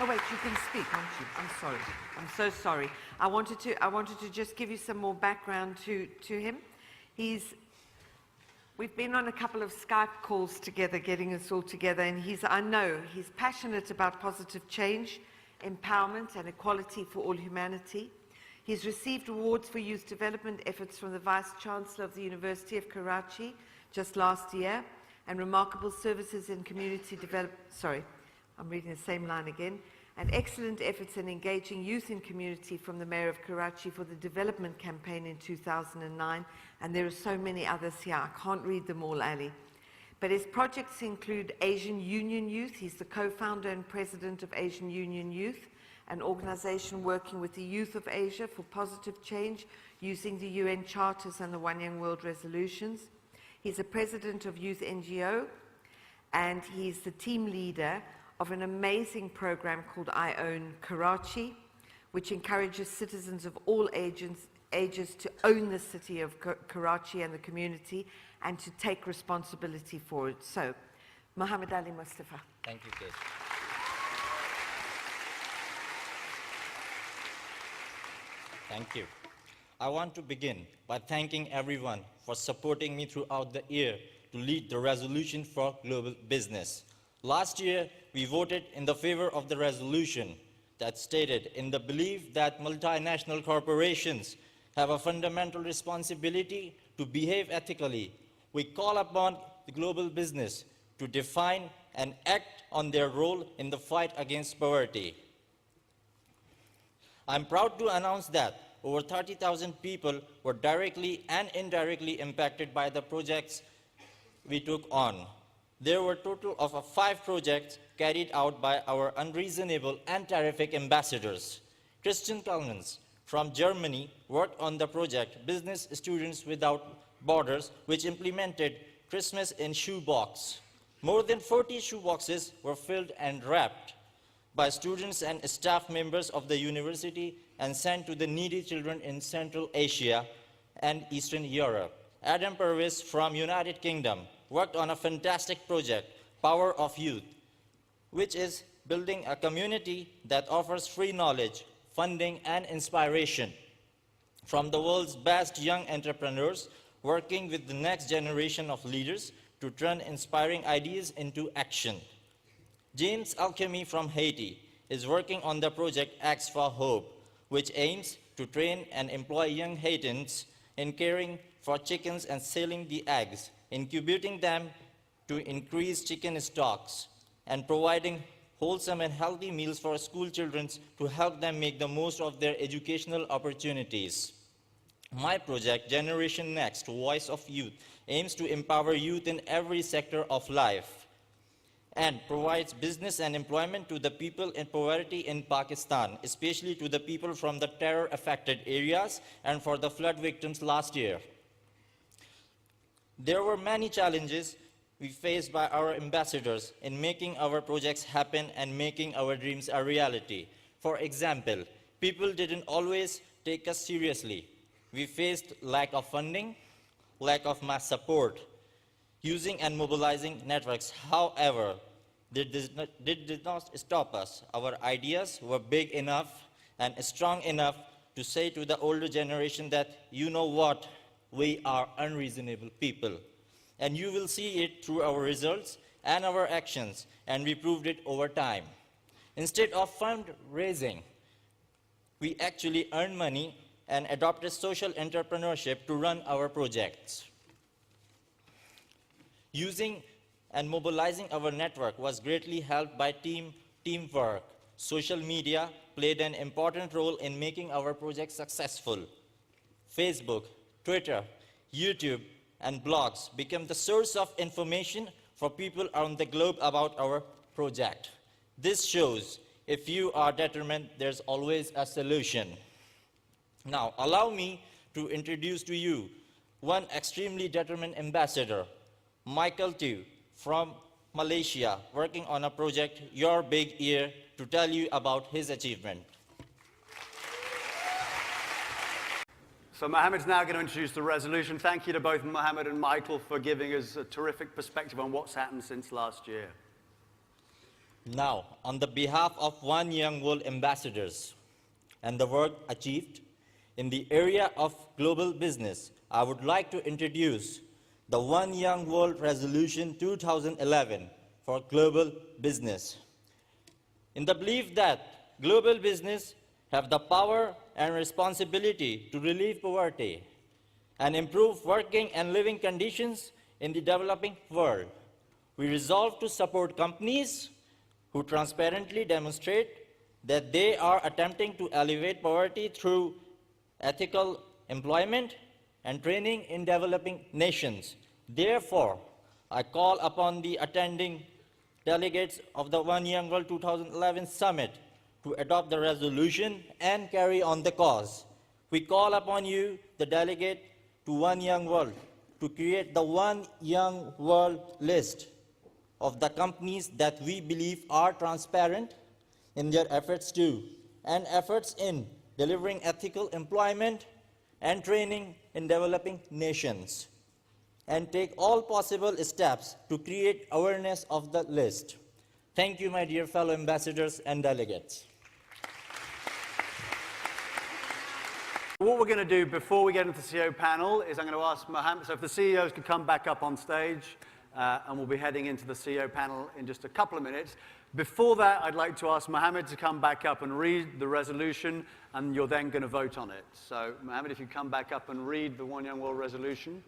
Oh wait, you can speak, aren't you? I'm sorry. I'm so sorry. I wanted to just give you some more background to him. We've been on a couple of Skype calls together, getting us all together, and I know he's passionate about positive change, empowerment, and equality for all humanity. He's received awards for youth development efforts from the Vice Chancellor of the University of Karachi just last year, and remarkable services in community development. Sorry, I'm reading the same line again. And excellent efforts in engaging youth in community from the Mayor of Karachi for the development campaign in 2009. And there are so many others here. I can't read them all, Ali. But his projects include Asian Union Youth. He's the co-founder and president of Asian Union Youth, an organization working with the youth of Asia for positive change using the UN Charters and the One Young World Resolutions. He's a president of Youth NGO, and he's the team leader of an amazing program called I Own Karachi, which encourages citizens of all ages to own the city of Karachi and the community and to take responsibility for it. So, Muhammad Ali Mustafa. Thank you, Kate. Thank you. I want to begin by thanking everyone for supporting me throughout the year to lead the resolution for global business. Last year, we voted in the favor of the resolution that stated, in the belief that multinational corporations have a fundamental responsibility to behave ethically, we call upon the global business to define and act on their role in the fight against poverty. I'm proud to announce that over 30,000 people were directly and indirectly impacted by the projects we took on. There were a total of 5 projects carried out by our unreasonable and terrific ambassadors. Christian Kalmans from Germany worked on the project Business Students Without Borders, which implemented Christmas in shoebox. More than 40 shoeboxes were filled and wrapped by students and staff members of the university and sent to the needy children in Central Asia and Eastern Europe. Adam Purvis from United Kingdom worked on a fantastic project, Power of Youth, which is building a community that offers free knowledge, funding, and inspiration from the world's best young entrepreneurs, working with the next generation of leaders to turn inspiring ideas into action. James Alchemy from Haiti is working on the project Eggs for Hope, which aims to train and employ young Haitians in caring for chickens and selling the eggs, incubating them to increase chicken stocks, and providing wholesome and healthy meals for school children to help them make the most of their educational opportunities. My project, Generation Next, Voice of Youth, aims to empower youth in every sector of life and provides business and employment to the people in poverty in Pakistan, especially to the people from the terror-affected areas and for the flood victims last year. There were many challenges we faced by our ambassadors in making our projects happen and making our dreams a reality. For example, people didn't always take us seriously. We faced lack of funding, lack of mass support, using and mobilizing networks. However, they did not stop us. Our ideas were big enough and strong enough to say to the older generation that, you know what, we are unreasonable people. And you will see it through our results and our actions, and we proved it over time. Instead of fundraising, we actually earned money and adopted social entrepreneurship to run our projects. Using and mobilizing our network was greatly helped by teamwork. Social media played an important role in making our projects successful. Facebook, Twitter, YouTube, and blogs became the source of information for people around the globe about our project. This shows if you are determined, there's always a solution. Now, allow me to introduce to you one extremely determined ambassador, Michael Tu from Malaysia, working on a project, Your Big Ear, to tell you about his achievement. So Muhammad's now going to introduce the resolution. Thank you to both Muhammad and Michael for giving us a terrific perspective on what's happened since last year. Now, on the behalf of One Young World ambassadors and the work achieved in the area of global business, I would like to introduce the One Young World Resolution 2011 for global business. In the belief that global business have the power and responsibility to relieve poverty and improve working and living conditions in the developing world, we resolve to support companies who transparently demonstrate that they are attempting to alleviate poverty through ethical employment and training in developing nations. Therefore, I call upon the attending delegates of the One Young World 2011 Summit to adopt the resolution and carry on the cause. We call upon you, the delegate to One Young World, to create the One Young World list of the companies that we believe are transparent in their efforts to and efforts in delivering ethical employment and training in developing nations, and take all possible steps to create awareness of the list. Thank you, my dear fellow ambassadors and delegates. What we're going to do before we get into the CEO panel is I'm going to ask Muhammed, so if the CEOs could come back up on stage, and we'll be heading into the CEO panel in just a couple of minutes. Before that, I'd like to ask Muhammed to come back up and read the resolution, and you're then going to vote on it. So, Muhammed, if you come back up and read the One Young World resolution.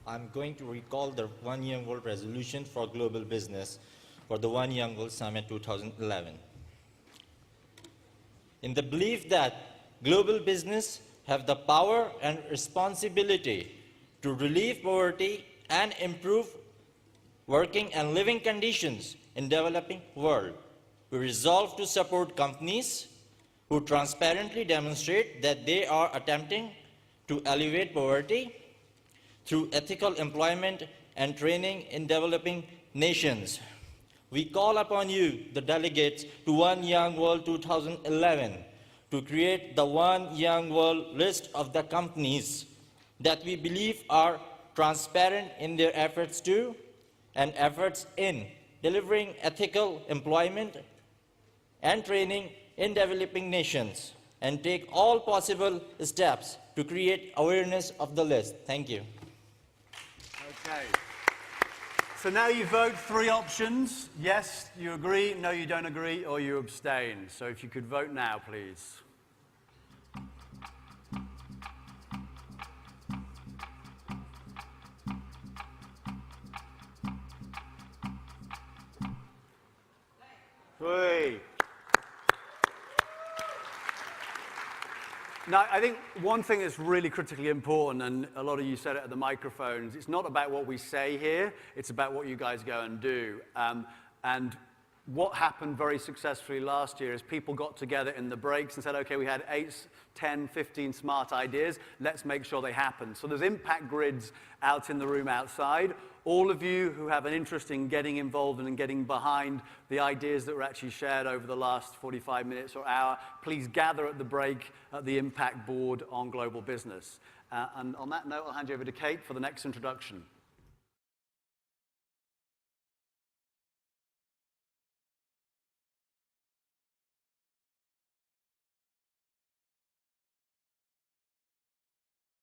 I'm going to recall the One Young World Resolution for Global Business for the One Young World Summit 2011. In the belief that global business have the power and responsibility to relieve poverty and improve working and living conditions in developing world, we resolve to support companies who transparently demonstrate that they are attempting to alleviate poverty through ethical employment and training in developing nations. We call upon you, the delegates, to One Young World 2011 to create the One Young World list of the companies that we believe are transparent in their efforts to and efforts in delivering ethical employment and training in developing nations, and take all possible steps to create awareness of the list. Thank you. Okay. So now you vote 3 options. Yes, you agree, no, you don't agree, or you abstain. So if you could vote now, please. Three. Now, I think one thing that's really critically important, and a lot of you said it at the microphones, it's not about what we say here, it's about what you guys go and do. And what happened very successfully last year is people got together in the breaks and said, okay, we had 8, 10, 15 smart ideas, let's make sure they happen. So there's impact grids out in the room outside. All of you who have an interest in getting involved and in getting behind the ideas that were actually shared over the last 45 minutes or hour, please gather at the break at the Impact Board on Global Business. And on that note, I'll hand you over to Kate for the next introduction.